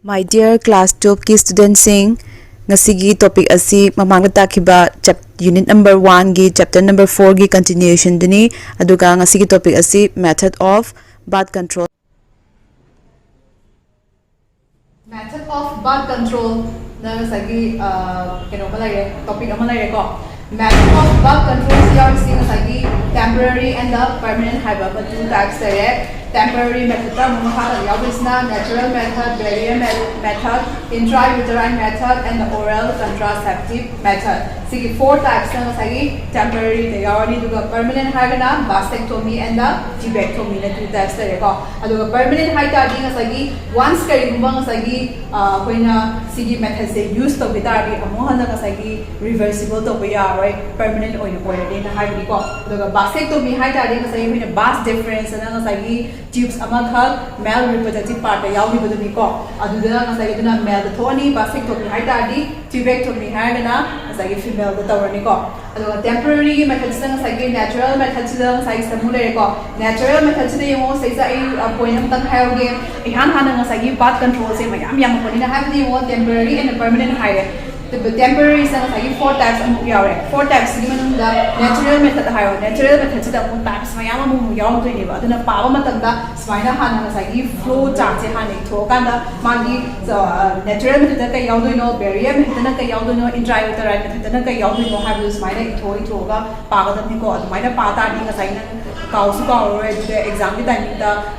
My dear class 12 ki students sing ngasigi topic asi mamangda takhiba unit number 1 gi chapter number 4 gi continuation dini aduga ngasigi topic asi method of birth control. Method of birth control na ngasagi topic ko. Method of birth control si ngasagi temporary and the permanent haiba but two types there. Temporary method natural method, barrier method, intrauterine method, and the oral contraceptive method. Sige, four types na temporary permanent vasectomy and the tubectomy na two types na permanent once method say use to reversible to permanent vasectomy vas difference tubes male reproductive part male vasectomy tubectomy female temporary method natural method natural method birth control temporary and permanent the temporary four types four types natural method natural method types flow chart natural method barrier method intrauterine method exam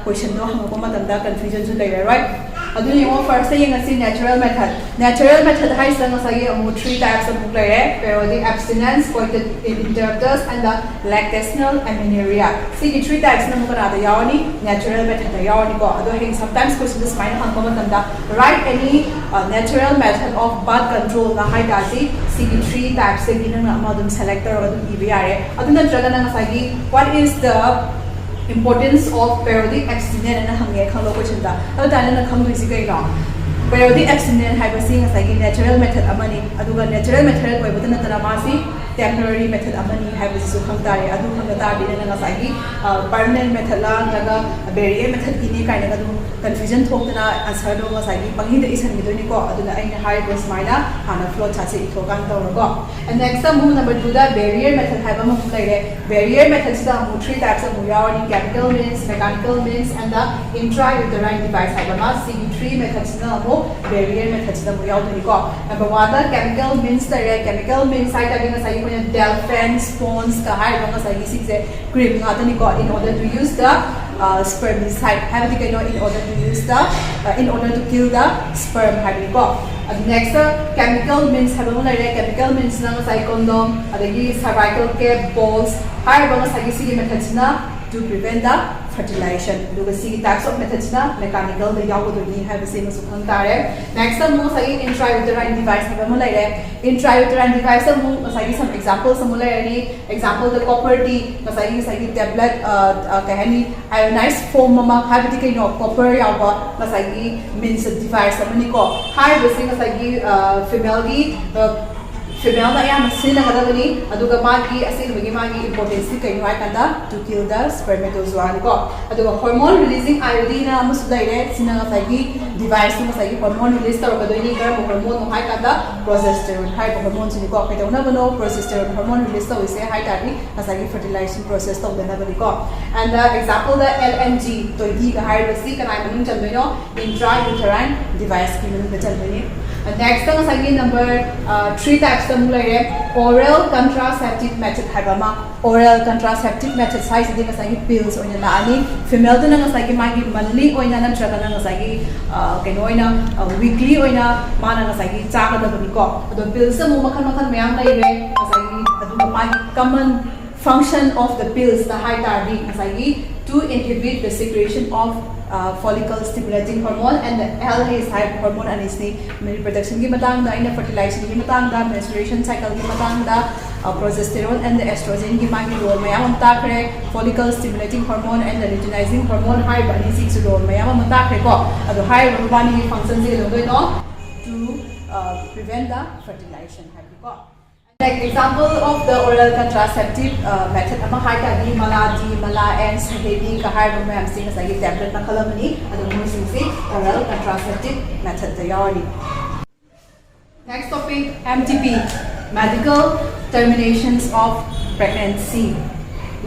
question confusion right. First natural method. Natural method has three types of periodic abstinence, coital interrupters, and the lactational amenorrhea. See three types of natural method. Sometimes questions write any natural method of birth control. See three types of selector or what is the importance of periodic abstinence and periodic abstinence natural method natural method temporary method permanent method barrier method confusion answer flow and next number 2 barrier method barrier method three types of chemical means, mechanical means, and the intrauterine device CU3 methods barrier methods number 1 the chemical means chemical means delphin spawns cream in order to use the spermicide in order to kill the sperm next chemical means chemical means condom cervical cap balls methods to prevent the fertilization. Types of methods mechanical next intrauterine device intrauterine device some examples example the copper T tablet ionized foam copper means device female female importance to kill the spermatozoa hormone releasing iodine device hormone release hormone progesterone progesterone hormone release fertilization process and the example the LNG 20 intrauterine device next number 3 types oral contraceptive method oral contraceptive method size pills female monthly weekly pills common function of the pills to inhibit the secretion of follicle stimulating hormone and the LH hormone and reproduction fertilization menstruation cycle progesterone and the estrogen follicle stimulating hormone and the luteinizing hormone functions to prevent the fertilization Like example of the oral contraceptive method ama haitadi maladi mala and sahedi kahar ma am sing asagi tablet na khalamani adu mo sing si oral contraceptive method da yawri. Next topic, MTP, medical terminations of pregnancy.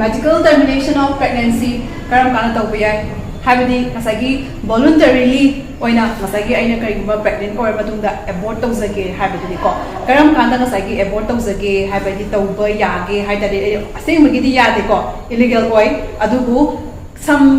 Medical termination of pregnancy karam kana tawba yai habidi masagi voluntarily oina masagi aina karigba pregnant or matungda abort tawzage habidi ko karam kanda masagi abort tawzage habidi tawba yage haidade asengmagi di yade ko illegal boy adubu some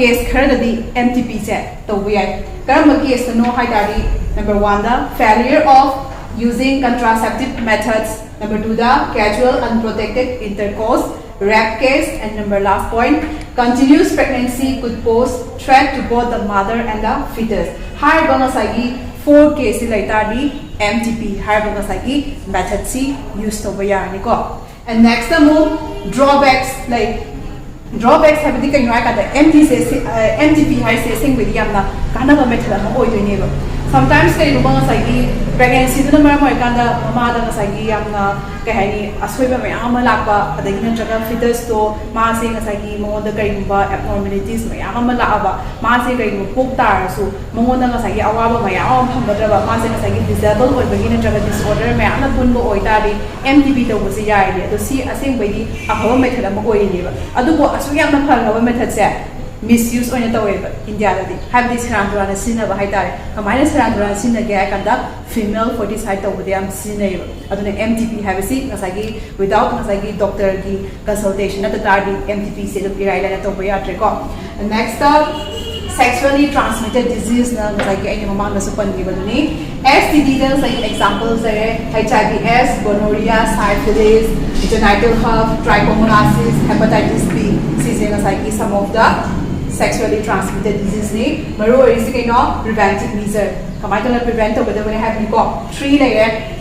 case kharadadi MTP se tawba yai karam case no haidadi number 1 the failure of using contraceptive methods, number 2 the casual unprotected intercourse, rape case, and number last point, continuous pregnancy could pose threat to both the mother and the fetus. Higher bangasagi 4 cases laitadi MTP higher bangasagi method C used to bayani ko. And next the move drawbacks like drawbacks have the kind of MTP high say sing with yamna kana ba method mo oi doineba. Sometimes kay lubang asagi pregnancy do na maramay kanda mamada asagi yamna kahani asway ba may amalakba adagi na jaga fetus to maasi asagi mo da kay ba abnormalities may amalakba maasi kay mo puktar so mo na asagi awaba may awam phambadra ba maasi asagi disabled or bagina jaga disorder may ana bunbo oi tari MTP to was yai to see asing badi ahawa method mo oi ni ba adu ko asu yamna phalawa method se misuse on the way India have this Randurana Sina Haitari, a minus Randurana Sina Gakanda, female 40 side over the Sina. Aduna MTP have a seat, Nasagi, without Nasagi doctor consultation at the tardy MTP set of Irila at Obayatrico. And next up, sexually transmitted disease, Nasagi, any Mamma Supan Givani. STD, like examples there, HIV/AIDS, gonorrhea, syphilis, genital herpes, trichomoniasis, hepatitis B, Nasagi, some of the sexually transmitted disease ni maru is kaino preventive measure kamai tala prevent whether we have ni ko 3 layer.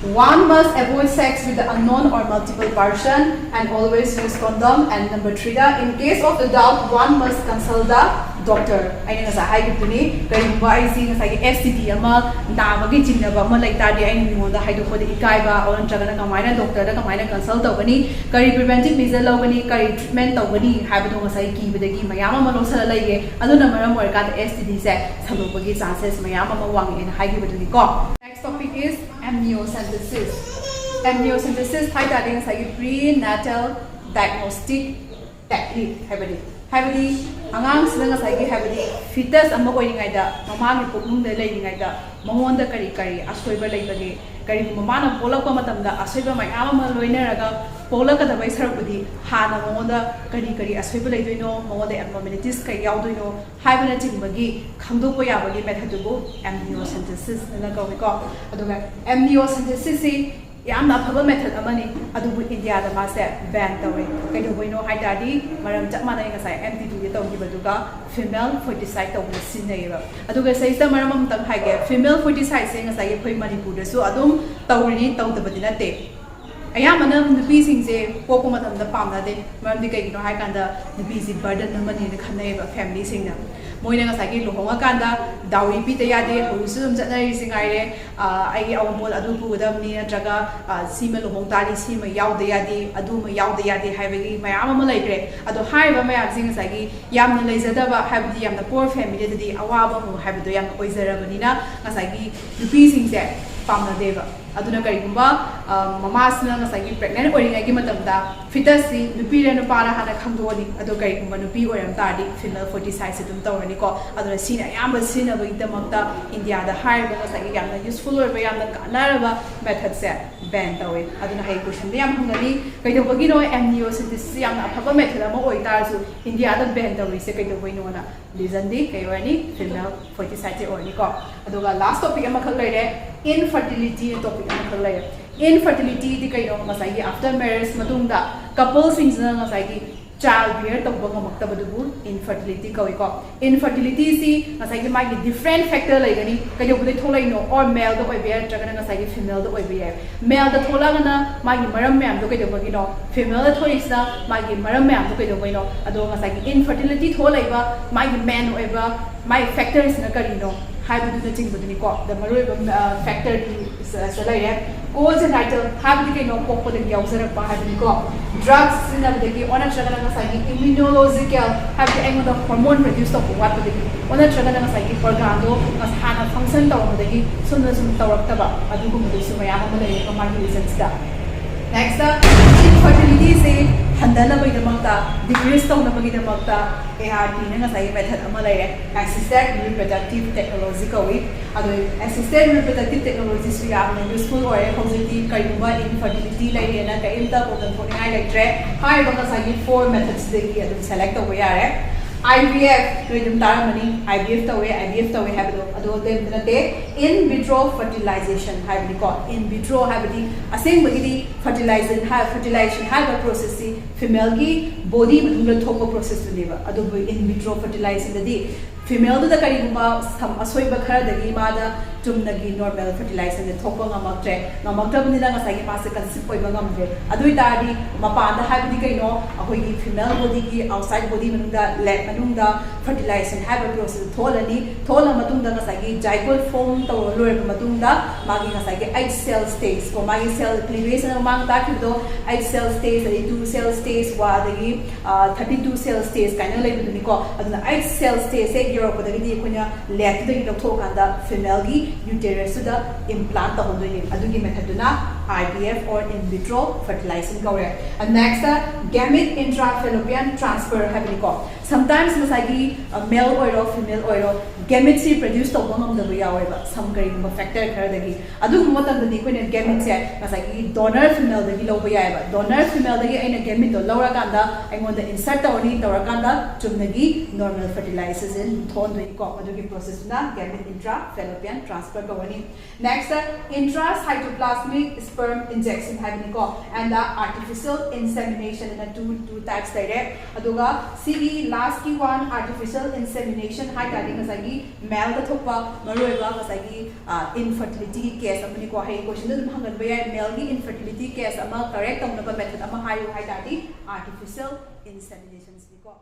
One must avoid sex with the unknown or multiple person and always use condom. And number 3 da in case of the doubt one must consult the doctor. Aina nga sa hai gituni kay ba ai si nga sa STD ama na bagi chingna ba ma lai ta di ai ni mo da hai do ko di kai ba or jaga na kamai na doctor da kamai na consult tawani kay preventive measure lawani kay treatment tawani hai ba do nga sa ki bidagi mayama ma lo sala lai ge adu na maram or ka STD se salo bagi chances mayama ma wang in hai gi biduni ko. Next topic is amniocentesis. Amniocentesis hai ta ding sa prenatal diagnostic technique habadi angang sila sa habadi fetus amma ko ingay da mama ni puknung da lai ingay da mangonda kari asoiba lai bagi kari mama na polak pa matamda asoiba may ama loina raga polak ka da bai sarapudi hana mangonda kari asoiba lai doino mangonda abnormalities kay yaw doino haibana jingbagi khangdo ko yabagi method bu amniocentesis na gawin ko aduga amniocentesis si yamna phaba method amani adubu India da ma se ban tawe kai do boino haitadi maram chak manai nga sai MTP ye taw gibaduga female fertilization taw sinai ba aduga sai sa maram am tang haige female fertilization se nga sai phoi Manipur da su adum tawri taw tabadina te ayamana nupi sing se popo matam da pamna de maram di kai no hai kan da nupi si burden namani ne khanai ba family sing na moina nga sagi lohonga kanda dawi pi te yade husum janai singai re ai awmol adu pu da ni natraga sima lohong tali sima yaude yade adu ma yaude yade haibagi mayam ma laigre adu haiba mayam sing sagi yamna leizada ba haibdi yamna poor family dadi awaba mu haibdo yam oizarabani na nga sagi nupi sing se pamna deva aduna kari gumba mama sina nga sagi pregnant oringai gi matamda fetus si nupi re no para hana khangdoni adu kari gumba nupi oram tadi female fertilization dum tawrani ko aduna sina yamba sina ba idamakta India da high ba sagi yamna useful or ba yamna kanaraba method se ban tawe aduna hai question yam hangani kai do bagi no amniocentesis yamna phaba method ma oi tar su India da ban tawe se kai do boi no na reason di kai wani female fertilization orni ko aduga last topic ama khal re infertility topic infertility di kayo masagi after marriage matungda couple sing na masagi child bear tawba ngamakta badubu infertility kawi ko infertility si masagi magi different factor lai gani kayo budai tholai no or male do oi bear jagana masagi female do oi bear male da thola gana magi maram ma'am do kayo bagi no female da thoi sa magi maram ma'am do kayo bai no ado masagi infertility tholai ba magi man oi ba my factors na kari no हाइबदुना चिंगबदुनिको द मरुइबा factor की सलाइए कोजेनाइटल हाइबदि केनो पोकपदि यावजरपा हाइबदिको drugs सिनाबदि ओना चगना psyche immunological हाइबदि एंगोदा hormone produce तब वाटबदि ओना चगना साइकी प्रोग्रामदो हाना फंक्शन तवबदि सुन सुन तवरक्तबा अदुगुमदुसु मयाम अमले कमागी रीजन्स दा नेक्स्ट इनफर्टिलिटी से हंदनबगिदमक्ता डिक्रीज तौनबगिदमक्ता ART ने ngasai method ama laire assisted reproductive technology kawi ado assisted reproductive technology su yamna useful ore hojiti kaiguma infertility laire na kaimta problem phone ai lecture hai banga sai four methods degi adu select tawba yare IVF to taramani IVF tawe habdo ado dem nate in vitro fertilization habdi ko in vitro habdi aseng bagidi fertilization have a process si female ki body madunga thoko process neba ado in vitro fertilization di female da kari gumba sam asoi ba khara dagi ma da tumnagi normal fertilization de thoko ngamaktre ngamakta bni da ngasai ki passe conceive oiba ngamre adu itadi mapa da habdi kai no ahoi ki female body ki outside body manunda lab manunda fertilization have a process thola matungda ngasai ki zygote form to loe matungda magi ngasai ki 8 cell states ko magi cell cleavage na mang ta ki do 8 cell states 2 cell states wa dagi 32 cell states kaina lai bni ko aduna 8 cell states e Europe dagi kunya lab dagi do thokanda female gi uterus da implant ta hondo ni adugi method na IVF or in vitro fertilization kaure and next gamete intrafallopian transfer habni ko sometimes masagi male oil female oil gametes produce to bangam da ya oiba some kind of factor khar dagi adu motam da ni ko ne gametes ya masagi donor female dagi lo ba ya ba donor female dagi aina gamete do laura kanda aingon da insert tawni tawra kanda chumnagi normal fertilization thon doi ko adugi process na gamete intrafallopian transfer kawani next intracytoplasmic sperm injection habni ko and the artificial insemination in a two types direct aduga sigi last ki one artificial insemination hai gadi ngasagi male da thokpa maroiba ngasagi infertility case amni ko hai question dum hangan ba ya male gi infertility case ama correct amna ba method ama hai gadi artificial insemination ni ko